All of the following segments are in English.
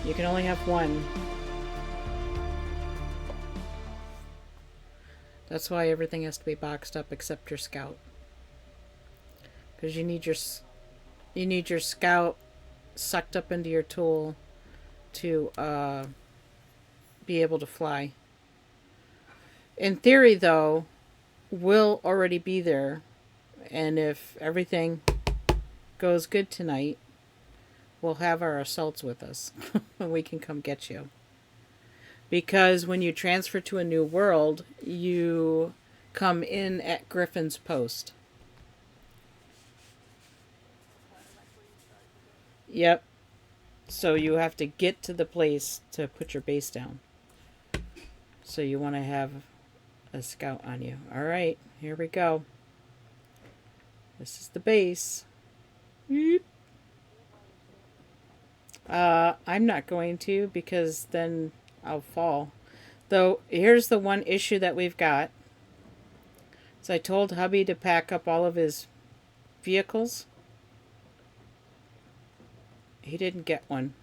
You can only have one. That's why everything has to be boxed up except your scout. Because you need your scout sucked up into your tool to be able to fly. In theory, though, we'll already be there, and if everything goes good tonight, we'll have our assaults with us, and we can come get you. Because when you transfer to a new world, you come in at Griffin's Post. Yep. So you have to get to the place to put your base down. So you want to have a scout on you. All right, here we go. This is the base. I'm not going to because then I'll fall. Though, here's the one issue that we've got. So I told hubby to pack up all of his vehicles. He didn't get one.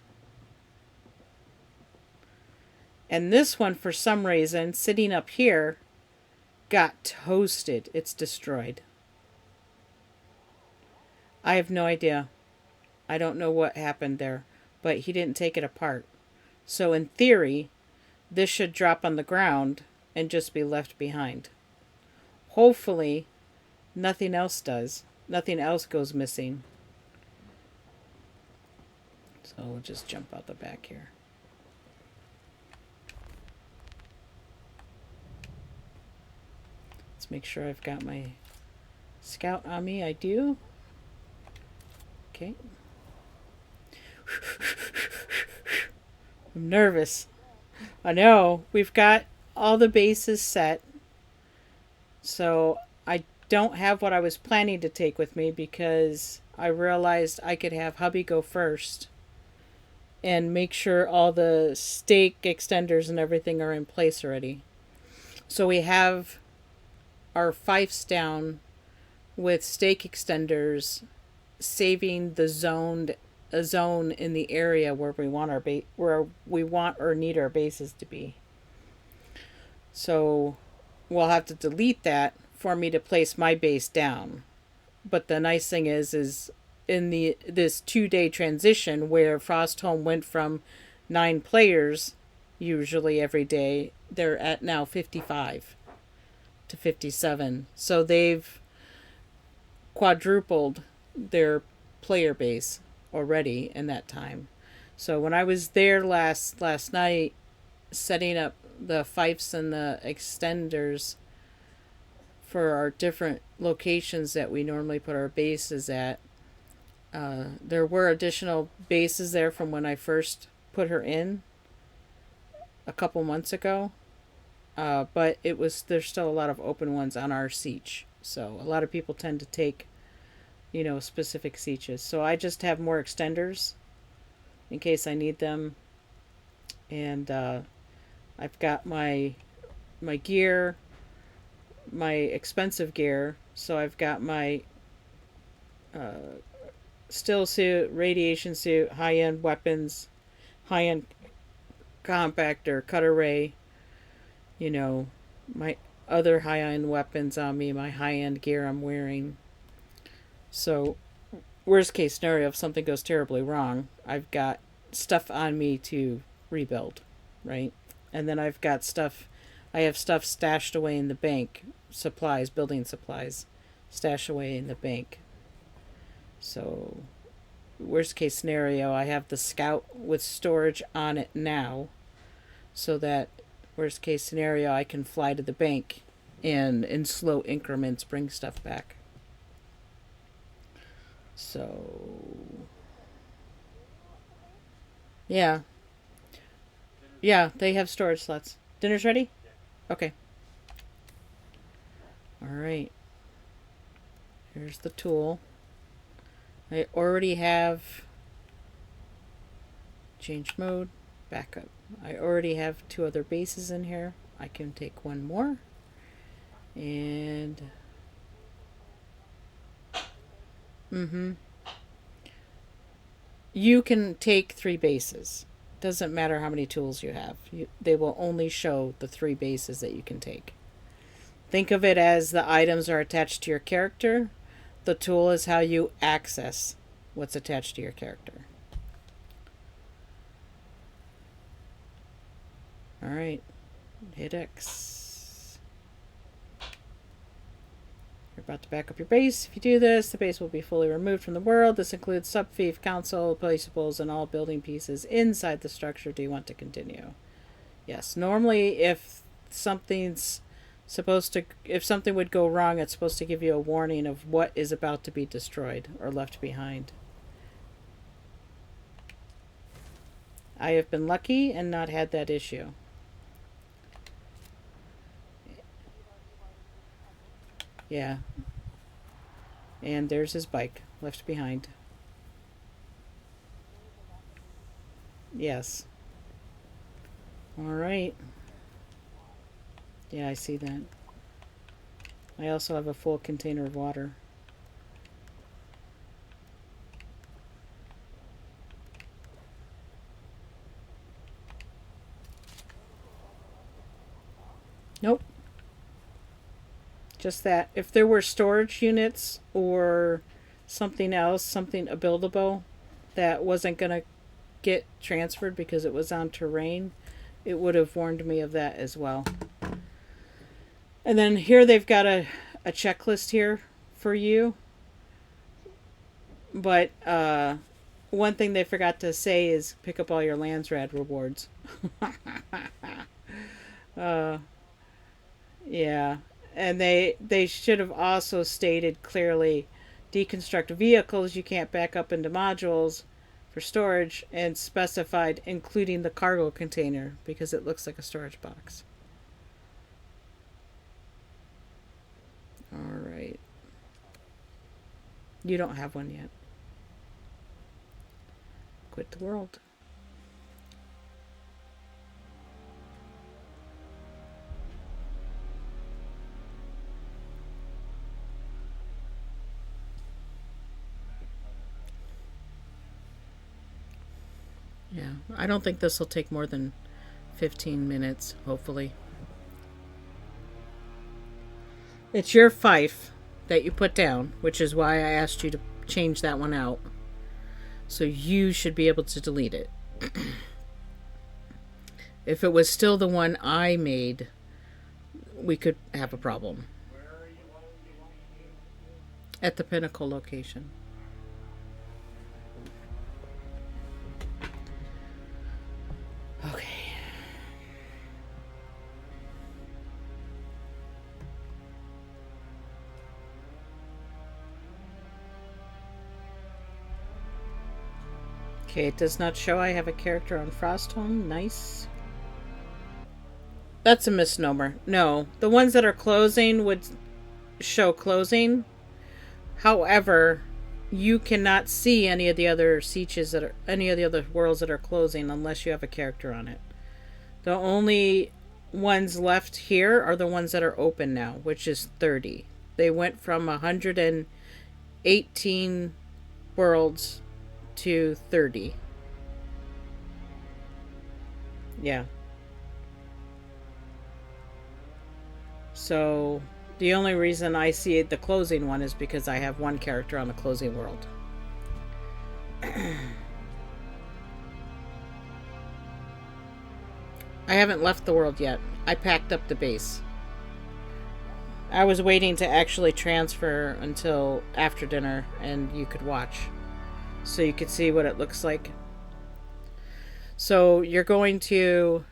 And this one, for some reason, sitting up here, got toasted. It's destroyed. I have no idea. I don't know what happened there, but he didn't take it apart. So in theory, this should drop on the ground and just be left behind. Hopefully, nothing else does. Nothing else goes missing. So we'll just jump out the back here. Let's make sure I've got my scout on me. I do. Okay. I'm nervous. I know. We've got all the bases set. So I don't have what I was planning to take with me because I realized I could have hubby go first and make sure all the stake extenders and everything are in place already. So we have our fifes down with stake extenders, saving the a zone in the area where we want our where we want or need our bases to be. So we'll have to delete that for me to place my base down. But the nice thing is in this 2-day transition where Frostholm went from 9 players usually every day, they're at now 55 to 57. So they've quadrupled their player base already in that time. So when I was there last night setting up the fifes and the extenders for our different locations that we normally put our bases at, there were additional bases there from when I first put her in a couple months ago. But there's still a lot of open ones on our siege. So a lot of people tend to take, specific sieges. So I just have more extenders in case I need them. And I've got my gear, my expensive gear. So I've got my still suit, radiation suit, high-end weapons, high-end compactor, cutter ray, my other high-end weapons on me, my high-end gear I'm wearing. So, worst case scenario, if something goes terribly wrong, I've got stuff on me to rebuild, right? And then I have stuff stashed away in the bank, supplies, building supplies, stashed away in the bank. So, worst case scenario, I have the scout with storage on it now, so that worst case scenario, I can fly to the bank and in slow increments bring stuff back. So, yeah. Yeah, they have storage slots. Dinner's ready? Okay. Alright. Here's the tool. I already have change mode, backup. I already have 2 other bases in here. I can take one more. And you can take 3 bases. Doesn't matter how many tools you have. They will only show the 3 bases that you can take. Think of it as the items are attached to your character. The tool is how you access what's attached to your character. Alright. Hit X. You're about to back up your base. If you do this, the base will be fully removed from the world. This includes sub-fief, console, placeables, and all building pieces inside the structure. Do you want to continue? Yes. Normally, if something would go wrong, it's supposed to give you a warning of what is about to be destroyed or left behind. I have been lucky and not had that issue. Yeah. And there's his bike left behind. Yes. All right. Yeah, I see that. I also have a full container of water. Nope. Just that. If there were storage units or something else, something buildable that wasn't going to get transferred because it was on terrain, it would have warned me of that as well. And then here they've got a checklist here for you. But one thing they forgot to say is pick up all your Landsrad rewards. Yeah. And they should have also stated clearly, deconstruct vehicles you can't back up into modules for storage, and specified including the cargo container because it looks like a storage box. All right. You don't have one yet. Quit the world. Yeah, I don't think this will take more than 15 minutes, hopefully. It's your fife that you put down, which is why I asked you to change that one out. So you should be able to delete it. If it was still the one I made, we could have a problem. At the pinnacle location. Okay. Okay, it does not show I have a character on Frostholm. Nice. That's a misnomer. No, the ones that are closing would show closing. However, you cannot see any of the other sieges that are any of the other worlds that are closing unless you have a character on it. The only ones left here are the ones that are open now, which is 30. They went from 118 worlds to 30. Yeah. So the only reason I see the closing one is because I have one character on the closing world. I haven't left the world yet. I packed up the base. I was waiting to actually transfer until after dinner and you could watch. So you could see what it looks like. So you're going to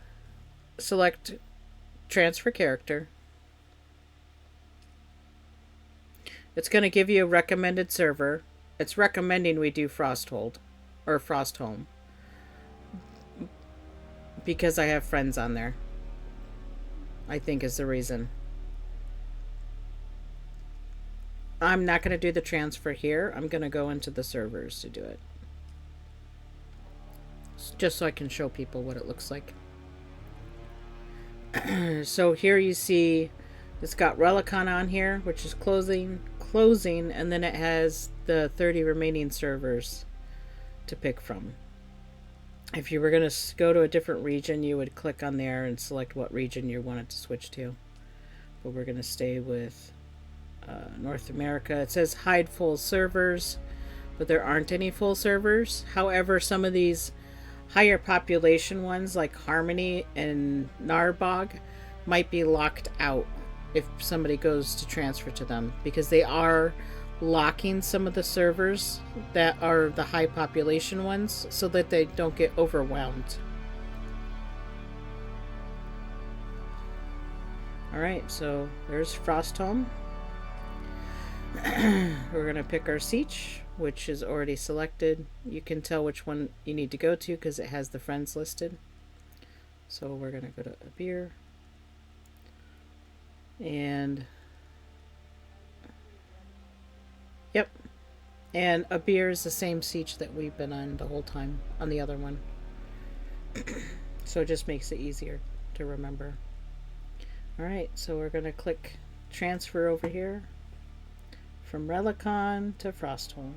select transfer character. It's going to give you a recommended server. It's recommending we do Frosthold or Frostholm because I have friends on there. I think is the reason. I'm not going to do the transfer here. I'm going to go into the servers to do it. Just so I can show people what it looks like. So here you see it's got Relicon on here, which is closing, and then it has the 30 remaining servers to pick from. If you were going to go to a different region, you would click on there and select what region you wanted to switch to. But we're going to stay with North America. It says hide full servers, but there aren't any full servers. However, some of these higher population ones like Harmony and Narbog might be locked out if somebody goes to transfer to them, because they are locking some of the servers that are the high population ones so that they don't get overwhelmed. Alright, so there's Frostholm. We're going to pick our siege, which is already selected. You can tell which one you need to go to because it has the friends listed. So we're going to go to Abir. And yep. And Abir is the same siege that we've been on the whole time on the other one. So it just makes it easier to remember. Alright, so we're going to click transfer over here from Relicon to Frostholm.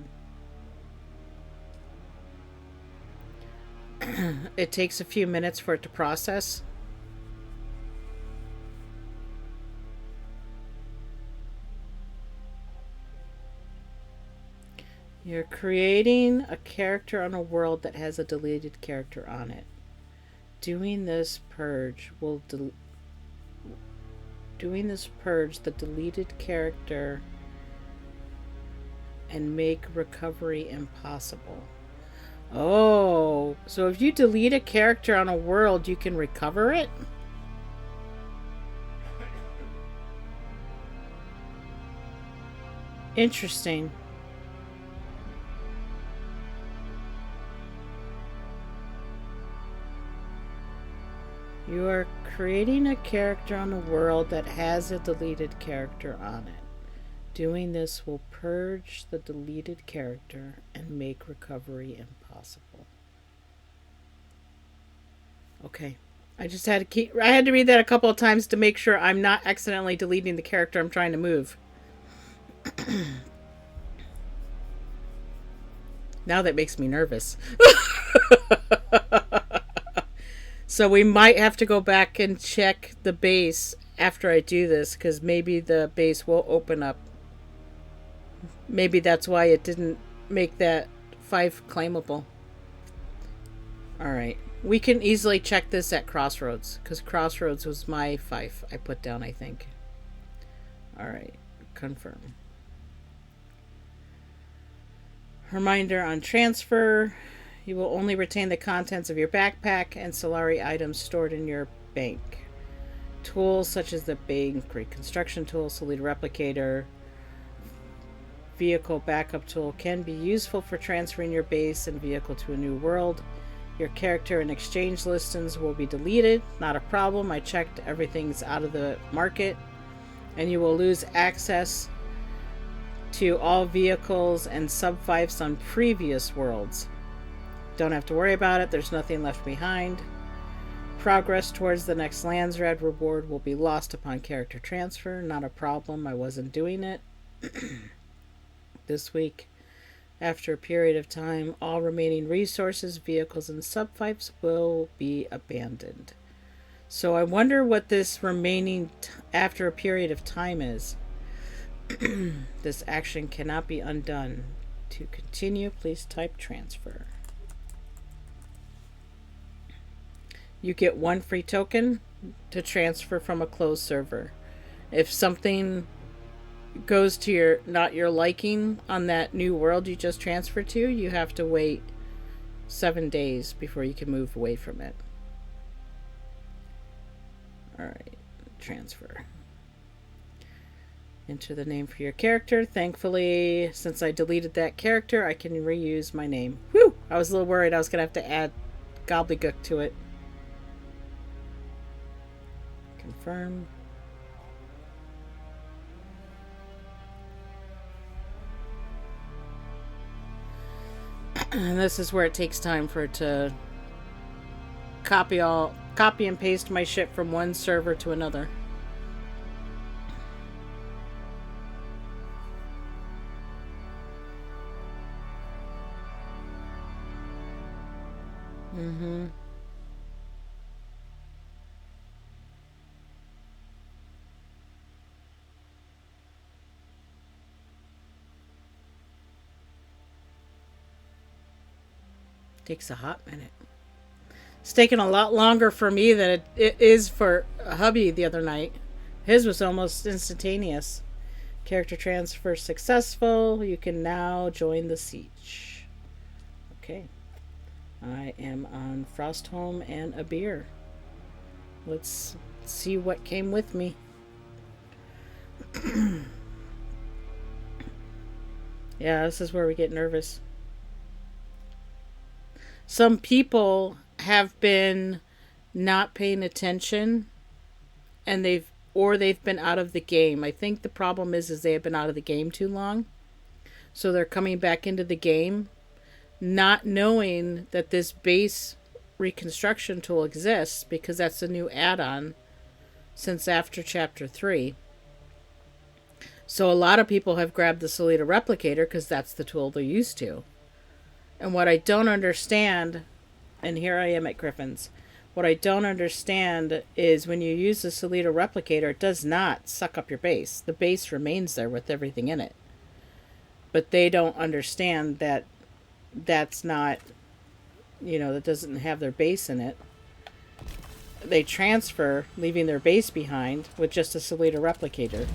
It takes a few minutes for it to process. You're creating a character on a world that has a deleted character on it. Doing this purge the deleted character and make recovery impossible. Oh, so if you delete a character on a world, you can recover it? Interesting. You are creating a character on a world that has a deleted character on it. Doing this will purge the deleted character and make recovery impossible. Okay. I had to read that a couple of times to make sure I'm not accidentally deleting the character I'm trying to move. Now that makes me nervous. So we might have to go back and check the base after I do this, because maybe the base will open up. Maybe that's why it didn't make that 5 claimable. Alright. We can easily check this at Crossroads, because Crossroads was my 5 I put down, I think. Alright. Confirm. Reminder on transfer. You will only retain the contents of your backpack and Solari items stored in your bank. Tools such as the bank reconstruction tool, Solid replicator, vehicle backup tool can be useful for transferring your base and vehicle to a new world. Your character and exchange listings will be deleted. Not a problem. I checked, everything's out of the market. And you will lose access to all vehicles and sub-5s on previous worlds. Don't have to worry about it. There's nothing left behind. Progress towards the next Landsrad reward will be lost upon character transfer. Not a problem. I wasn't doing it. This week, after a period of time, all remaining resources, vehicles, and sub-5s will be abandoned. So I wonder what this remaining after a period of time is. This action cannot be undone. To continue, please type transfer. You get 1 free token to transfer from a closed server. If something goes to not your liking on that new world you just transferred to, you have to wait 7 days before you can move away from it. Alright, transfer. Enter the name for your character. Thankfully, since I deleted that character, I can reuse my name. Whew! I was a little worried I was going to have to add gobbledygook to it. Confirm. And this is where it takes time for it to copy and paste my shit from one server to another. Mm-hmm. Takes a hot minute. It's taken a lot longer for me than it is for hubby the other night. His was almost instantaneous. Character transfer successful. You can now join the siege. Okay. I am on Frostholm and a beer. Let's see what came with me. Yeah, this is where we get nervous. Some people have been not paying attention and they've been out of the game. I think the problem is they have been out of the game too long. So they're coming back into the game not knowing that this base reconstruction tool exists because that's a new add-on since after chapter 3. So a lot of people have grabbed the Solita replicator because that's the tool they're used to. And what I don't understand, and here I am at Griffin's, what I don't understand is when you use the Solita replicator, it does not suck up your base. The base remains there with everything in it. But they don't understand that that's not, that doesn't have their base in it. They transfer, leaving their base behind with just a Solita replicator,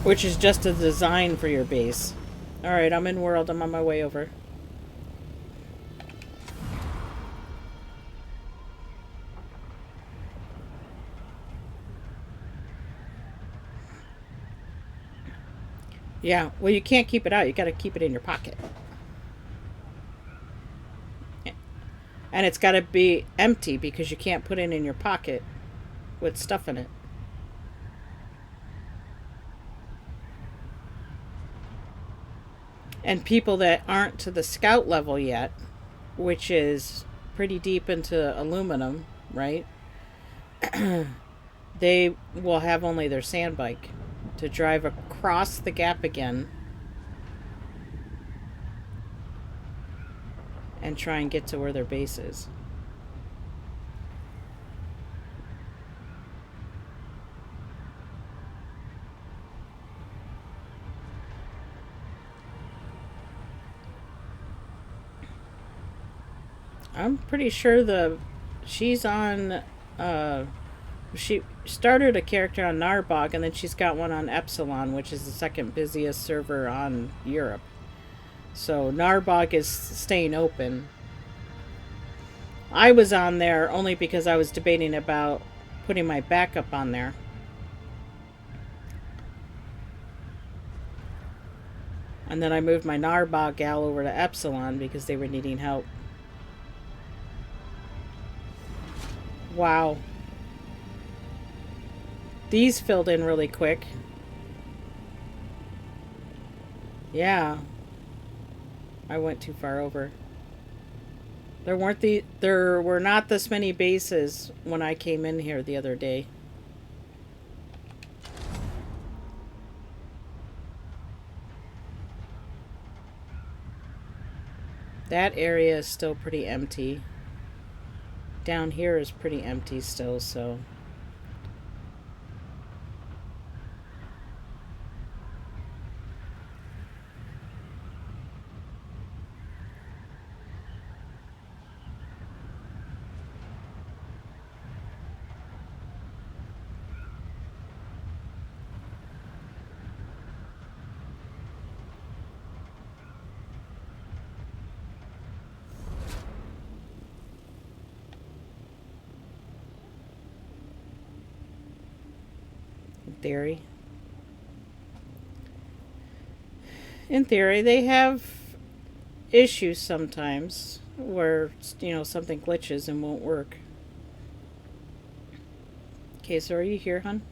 which is just a design for your base. Alright, I'm in world. I'm on my way over. Yeah, well, you can't keep it out. You got to keep it in your pocket. And it's got to be empty because you can't put it in your pocket with stuff in it. And people that aren't to the scout level yet, which is pretty deep into aluminum, right? They will have only their sand bike to drive across the gap again and try and get to where their base is. I'm pretty sure she's on she started a character on Narbog and then she's got one on Epsilon, which is the second busiest server on Europe. So Narbog is staying open. I was on there only because I was debating about putting my backup on there. And then I moved my Narbog gal over to Epsilon because they were needing help. Wow. These filled in really quick. Yeah. I went too far over. There were not this many bases when I came in here the other day. That area is still pretty empty. Down here is pretty empty still, so theory. In theory, they have issues sometimes where, something glitches and won't work. Okay, so are you here, hon?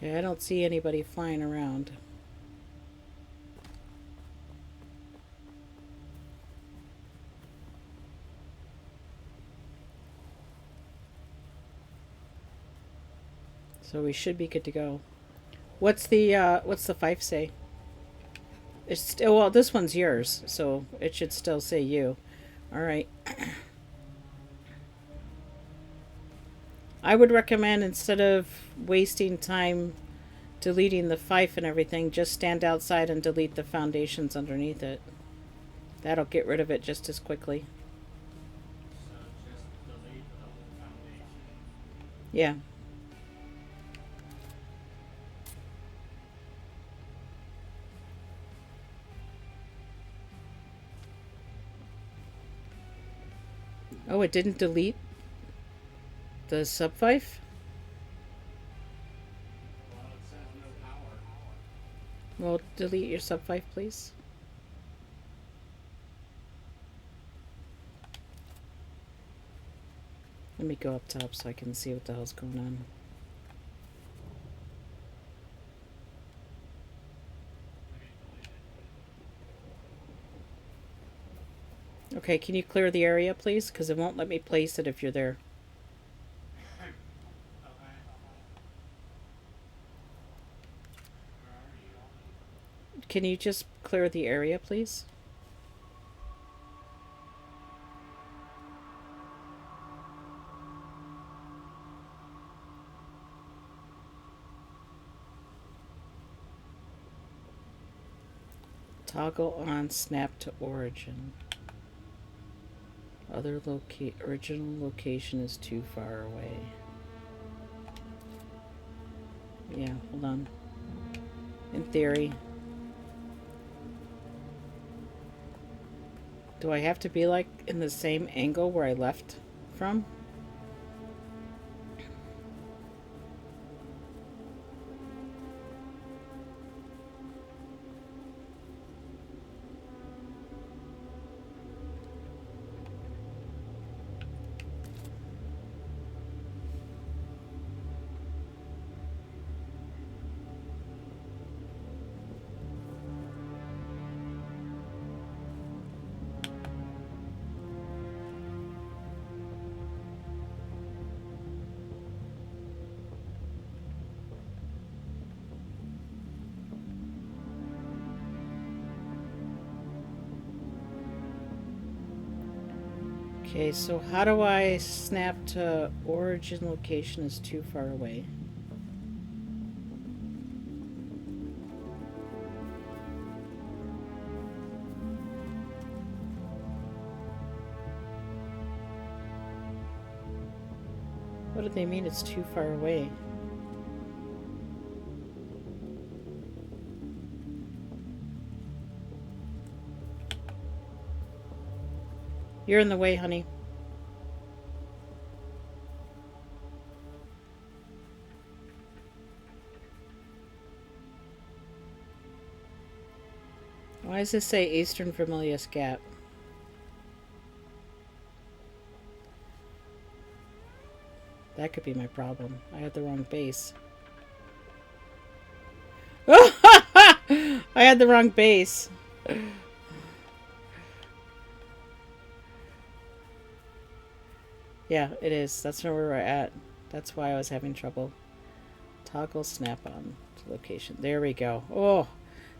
Okay, I don't see anybody flying around. So we should be good to go. What's the fife say? It's still, well, this one's yours, so it should still say you. All right. I would recommend, instead of wasting time deleting the fife and everything, just stand outside and delete the foundations underneath it. That'll get rid of it just as quickly. So just delete the whole foundation. Yeah. Oh, it didn't delete the sub fife? Well, it says no power. Well, delete your sub fife, please. Let me go up top so I can see what the hell's going on. Let me delete it. Okay, can you clear the area, please? Because it won't let me place it if you're there. Okay. Where are you? Can you just clear the area, please? Toggle on snap to origin. Other original location is too far away. Yeah, hold on. In theory. Do I have to be like in the same angle where I left from? Okay, so how do I snap to origin location is too far away? What do they mean it's too far away? You're in the way, honey. Why does this say Eastern Vermilius Gap? That could be my problem. I had the wrong base. I had the wrong base. Yeah, it is. That's where we're at. That's why I was having trouble. Toggle snap on to location. There we go. Oh,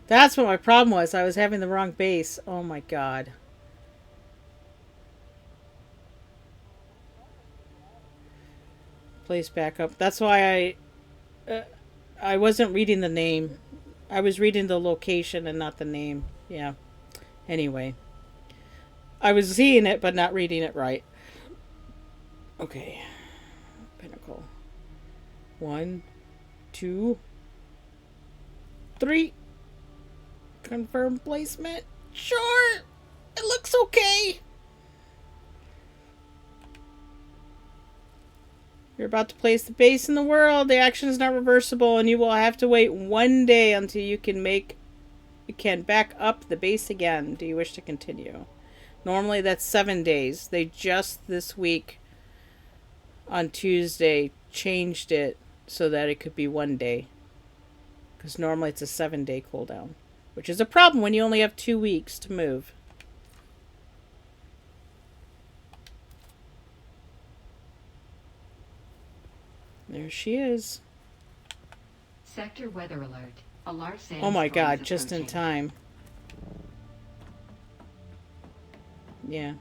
that's what my problem was. I was having the wrong base. Oh my god. Place back up. That's why I wasn't reading the name. I was reading the location and not the name. Yeah. Anyway, I was seeing it but not reading it right. Okay. Pinnacle. 1, 2, 3. Confirm placement. Sure. It looks okay. You're about to place the base in the world. The action is not reversible, and you will have to wait 1 day until you can back up the base again. Do you wish to continue? Normally that's 7 days. They just this week on Tuesday changed it so that it could be 1 day. Because normally it's a 7-day cooldown, which is a problem when you only have 2 weeks to move. There she is. Sector weather alert. A large Oh my sandstorm god, is just in approaching. time. Yeah.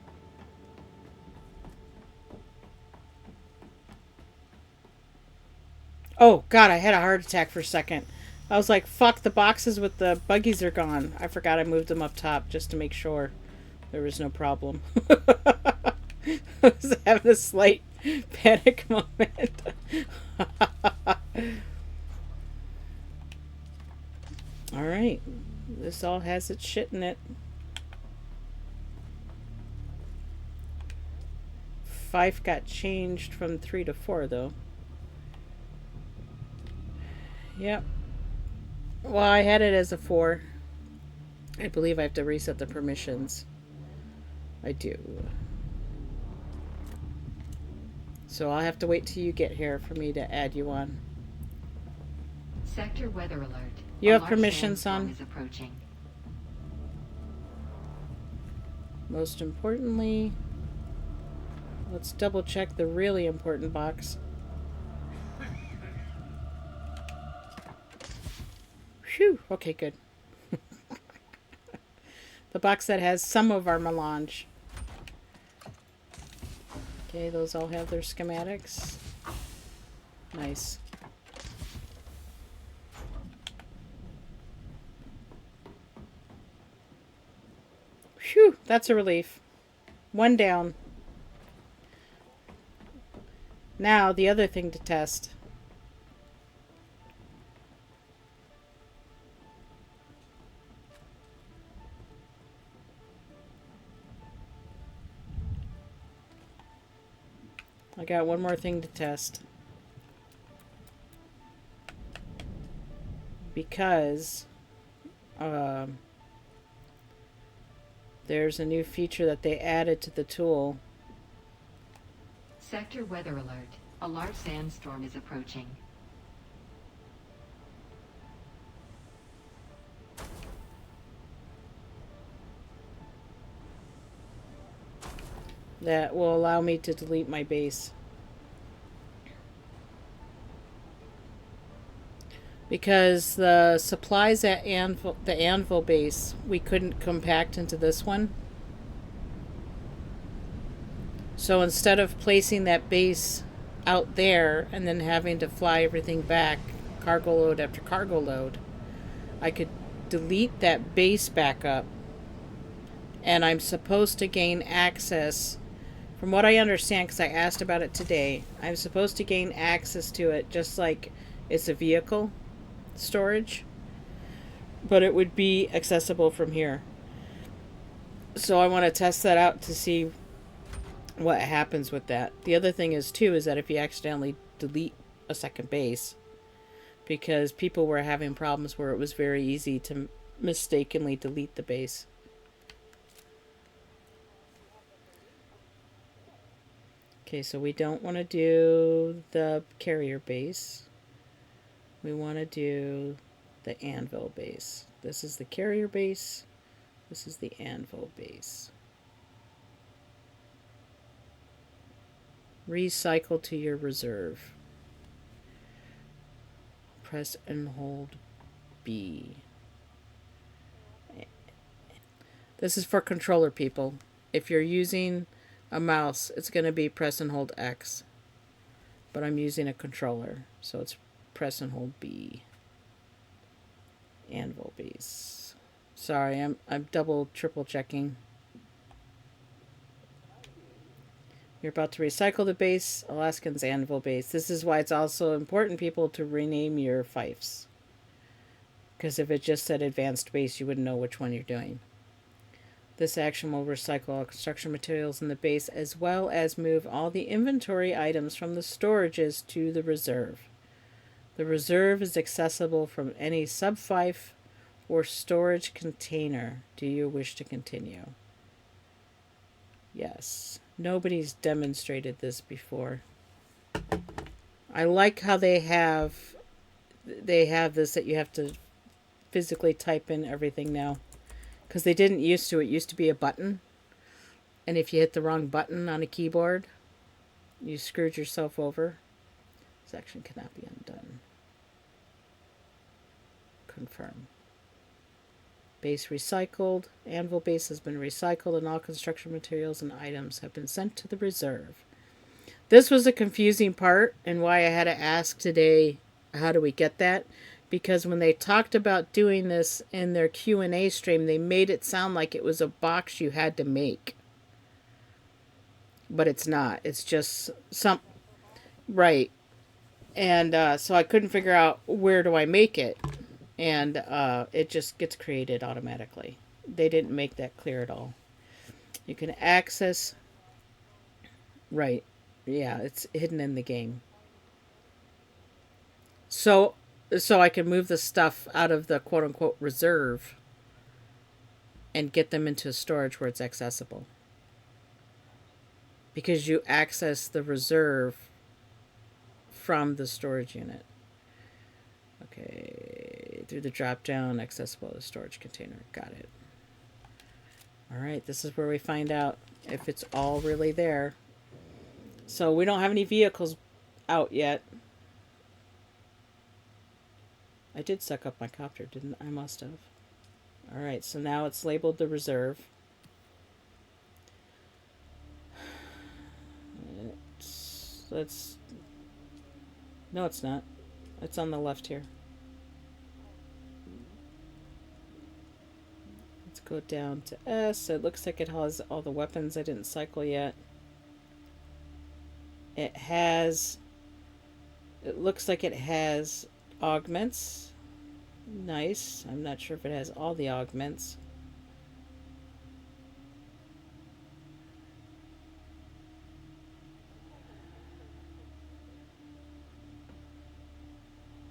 Oh god, I had a heart attack for a second. I was like, fuck, the boxes with the buggies are gone. I forgot I moved them up top just to make sure there was no problem. I was having a slight panic moment. Alright. This all has its shit in it. Fife got changed from 3 to 4, though. Yep. Well, I had it as a 4. I believe I have to reset the permissions. I do. So I'll have to wait till you get here for me to add you on. Sector weather alert. You A have large permissions, sandstorm son? is approaching. Most importantly, let's double check the really important box. Phew. Okay, good. The box that has some of our melange. Okay, those all have their schematics. Nice. Phew, that's a relief. One down. Now, the other thing to test. I got one more thing to test. Because there's a new feature that they added to the tool. Sector weather alert. A large sandstorm is approaching. That will allow me to delete my base. Because the supplies at the anvil base, we couldn't compact into this one. So instead of placing that base out there and then having to fly everything back, cargo load after cargo load, I could delete that base back up. And I'm supposed to gain access, from what I understand, because I asked about it today, I'm supposed to gain access to it just like it's a vehicle storage, but it would be accessible from here. So I want to test that out to see what happens with that. The other thing is too is that if you accidentally delete a second base, because people were having problems where it was very easy to mistakenly delete the base. Okay, so we don't want to do the carrier base. We want to do the anvil base. This is the carrier base. This is the anvil base. Recycle to your reserve. Press and hold B. This is for controller people. If you're using a mouse, it's going to be press and hold X. But I'm using a controller, so it's press and hold B. Anvil base. Sorry, I'm double, triple checking. You're about to recycle the base, Alaskan's anvil base. This is why it's also important, people, to rename your fifes. Because if it just said advanced base, you wouldn't know which one you're doing. This action will recycle all construction materials in the base, as well as move all the inventory items from the storages to the reserve. The reserve is accessible from any sub-fife or storage container. Do you wish to continue? Yes. Nobody's demonstrated this before. I like how they have this that you have to physically type in everything now. Because they didn't used to. It used to be a button. And if you hit the wrong button on a keyboard, you screwed yourself over. This action cannot be undone. Confirm. Base recycled. Anvil base has been recycled and all construction materials and items have been sent to the reserve. This was a confusing part and why I had to ask today, how do we get that? Because when they talked about doing this in their Q&A stream, they made it sound like it was a box you had to make. But it's not. It's just some... Right. And so I couldn't figure out where do I make it. And it just gets created automatically. They didn't make that clear at all. You can access... Right. Yeah, it's hidden in the game. So I can move the stuff out of the quote-unquote reserve and get them into storage where it's accessible. Because you access the reserve from the storage unit. Okay, through the drop-down, accessible to storage container. Got it. All right, this is where we find out if it's all really there. So we don't have any vehicles out yet. I did suck up my copter, didn't I? I must have. All right, so now it's labeled the reserve. Let's... No, it's not. It's on the left here. Let's go down to S. It looks like it has all the weapons I didn't cycle yet. It has... It looks like it has augments. Nice. I'm not sure if it has all the augments.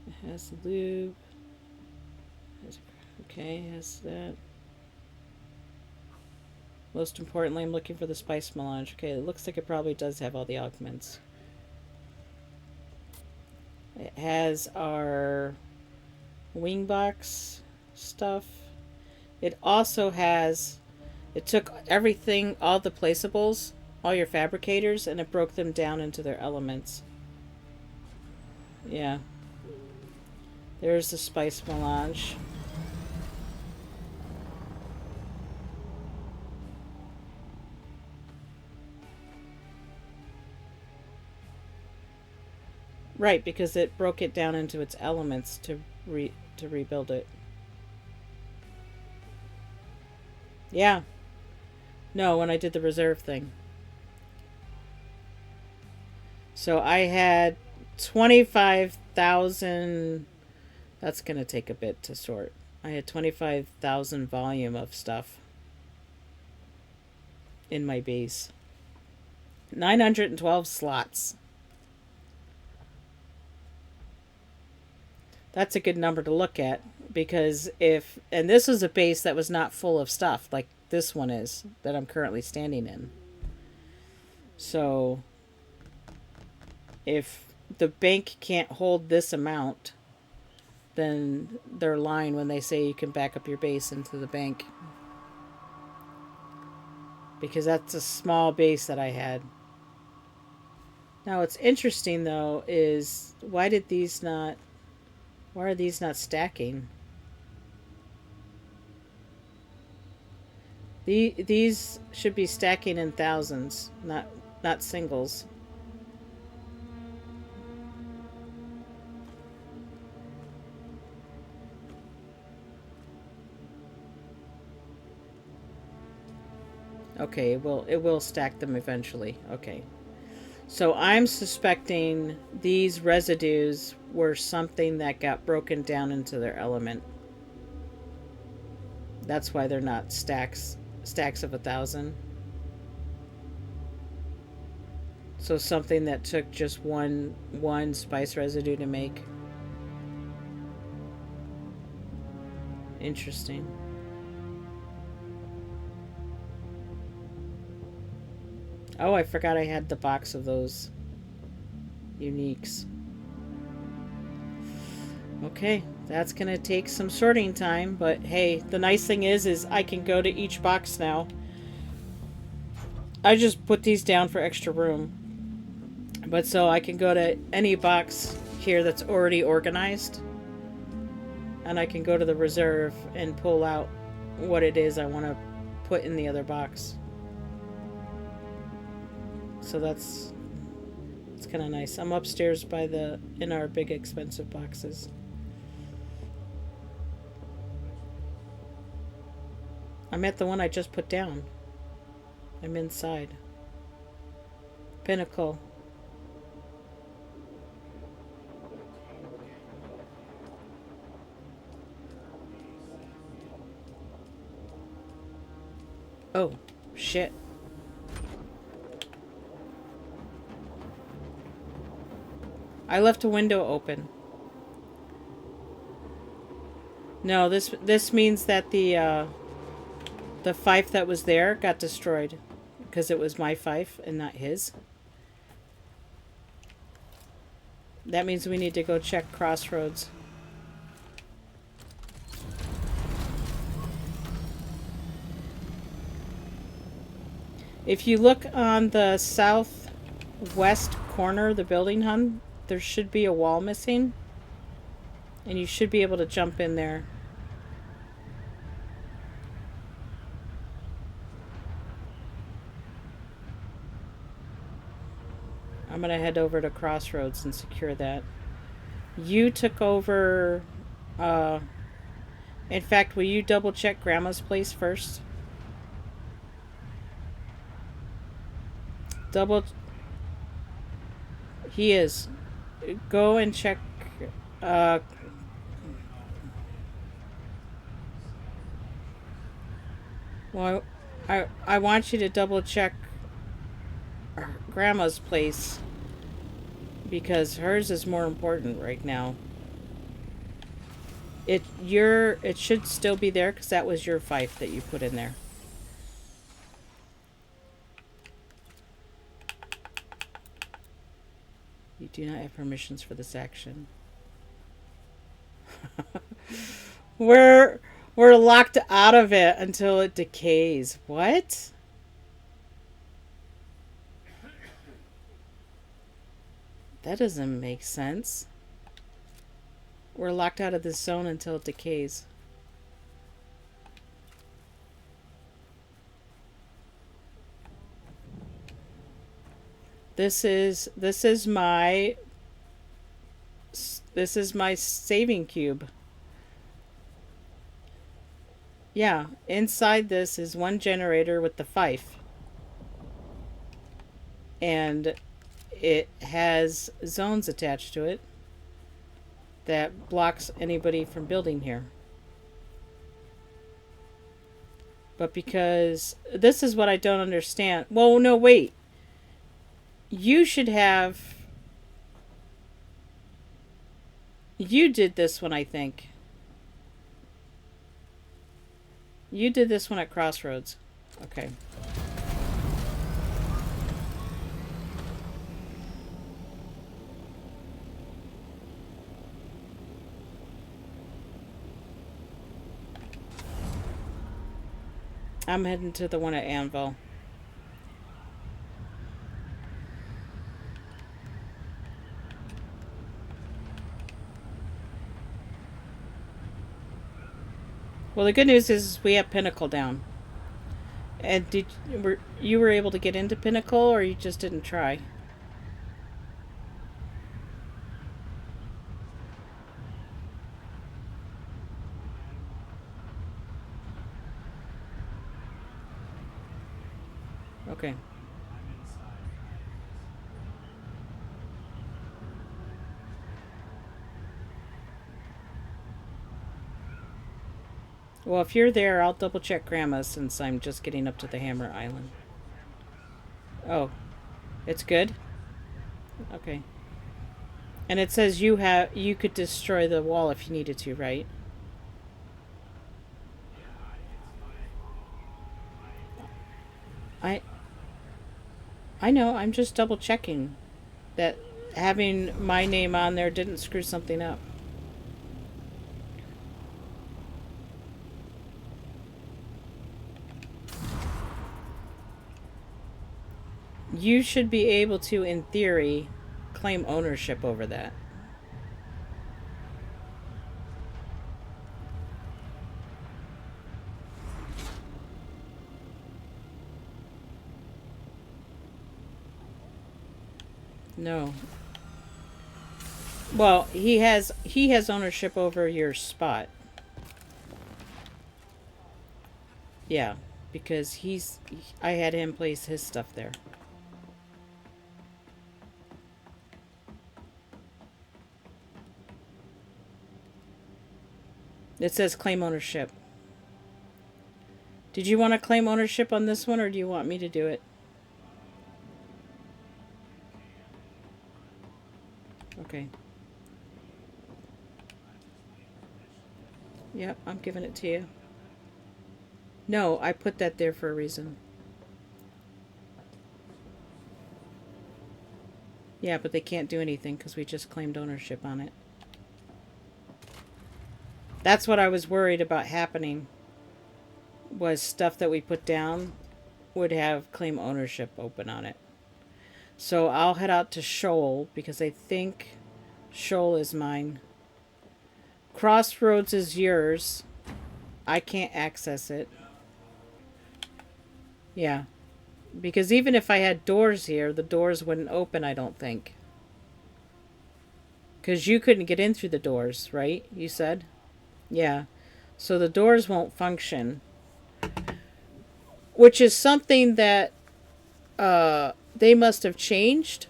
It has lube. Okay, has that. Most importantly, I'm looking for the spice melange. Okay, it looks like it probably does have all the augments. It has our wing box stuff. It also has, it took everything, all the placeables, all your fabricators, and it broke them down into their elements. Yeah. There's the spice melange. Right, because it broke it down into its elements to rebuild it. Yeah. No, when I did the reserve thing. So I had 25,000... That's going to take a bit to sort. I had 25,000 volume of stuff in my base. 912 slots. That's a good number to look at, because if... And this was a base that was not full of stuff, like this one is, that I'm currently standing in. So, if the bank can't hold this amount, then they're lying when they say you can back up your base into the bank. Because that's a small base that I had. Now, what's interesting, though, is why are these not stacking? These should be stacking in thousands, not singles. Okay, well, it will stack them eventually. Okay. So I'm suspecting these residues were something that got broken down into their element. That's why they're not stacks of 1,000. So something that took just one spice residue to make. Interesting. Oh, I forgot I had the box of those uniques. Okay, that's going to take some sorting time, but hey, the nice thing is I can go to each box now. I just put these down for extra room. But so I can go to any box here that's already organized. and I can go to the reserve and pull out what it is I want to put in the other box. So it's kind of nice. I'm upstairs in our big expensive boxes. I'm at the one I just put down. I'm inside. Pinnacle. Oh, shit. I left a window open. No, this means that the fife that was there got destroyed because it was my fife and not his. That means we need to go check Crossroads. If you look on the southwest corner of the building, hun, there should be a wall missing. And you should be able to jump in there. I'm going to head over to Crossroads and secure that. You took over... in fact, will you double check Grandma's place first? He is. Go and check... well, I want you to double check Grandma's place because hers is more important right now. It should still be there because that was your fife that you put in there. You do not have permissions for this action. We're locked out of it until it decays. What? That doesn't make sense. We're locked out of this zone until it decays. This is my saving cube. Yeah, inside this is one generator with the fife. And it has zones attached to it that blocks anybody from building here. But because this is what I don't understand. Well, no, wait. You should have... You did this one, I think. You did this one at Crossroads. Okay. I'm heading to the one at Anvil. Well, the good news is we have Pinnacle down. And you were able to get into Pinnacle, or you just didn't try? Okay. Well, if you're there, I'll double check Grandma since I'm just getting up to the Hammer Island. Oh, it's good? Okay. And it says you could destroy the wall if you needed to, right? I know, I'm just double checking that having my name on there didn't screw something up. You should be able to, in theory, claim ownership over that. No. Well, he has ownership over your spot. Yeah, because I had him place his stuff there. It says claim ownership. Did you want to claim ownership on this one, or do you want me to do it? Okay. Yep, I'm giving it to you. No, I put that there for a reason. Yeah, but they can't do anything because we just claimed ownership on it. That's what I was worried about happening, was stuff that we put down would have claim ownership open on it. So I'll head out to Shoal because I think Shoal is mine. Crossroads is yours. I can't access it. Yeah. Because even if I had doors here, the doors wouldn't open, I don't think. Because you couldn't get in through the doors, right? You said? Yeah. So the doors won't function. Which is something that they must have changed.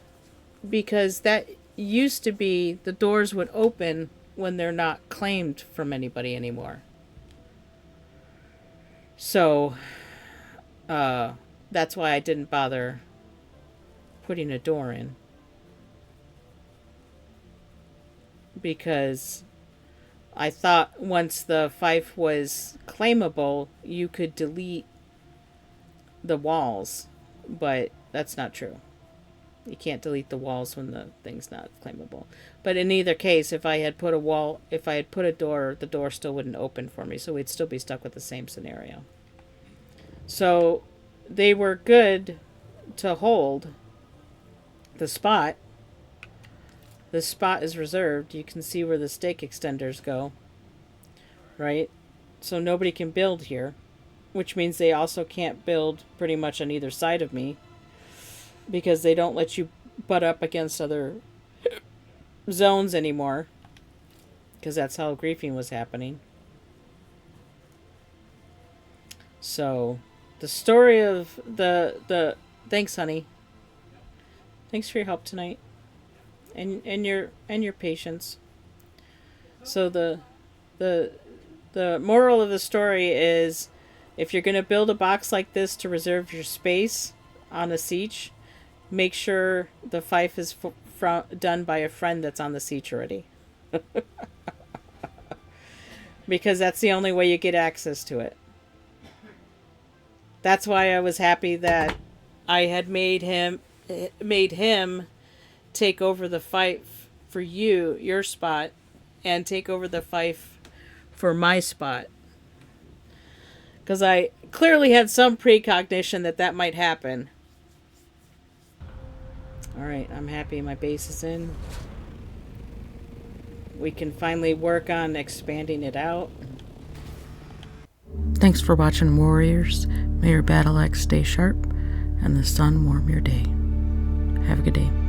Because that used to be the doors would open when they're not claimed from anybody anymore. So, that's why I didn't bother putting a door in. Because I thought once the fife was claimable, you could delete the walls. But that's not true. You can't delete the walls when the thing's not claimable. But in either case, if I had put a door, the door still wouldn't open for me. So we'd still be stuck with the same scenario. So they were good to hold the spot. The spot is reserved. You can see where the stake extenders go. Right? So nobody can build here. Which means they also can't build pretty much on either side of me. Because they don't let you butt up against other zones anymore. Because that's how griefing was happening. So, the story of the thanks, honey. Thanks for your help tonight, and your patience. So the moral of the story is, if you're gonna build a box like this to reserve your space on a siege, make sure the fife is done by a friend that's on the siege already. Because that's the only way you get access to it. That's why I was happy that I had made him take over the fife for your spot, and take over the fife for my spot. Because I clearly had some precognition that might happen. Alright, I'm happy my base is in. We can finally work on expanding it out. Thanks for watching, warriors. May your battle axe stay sharp and the sun warm your day. Have a good day.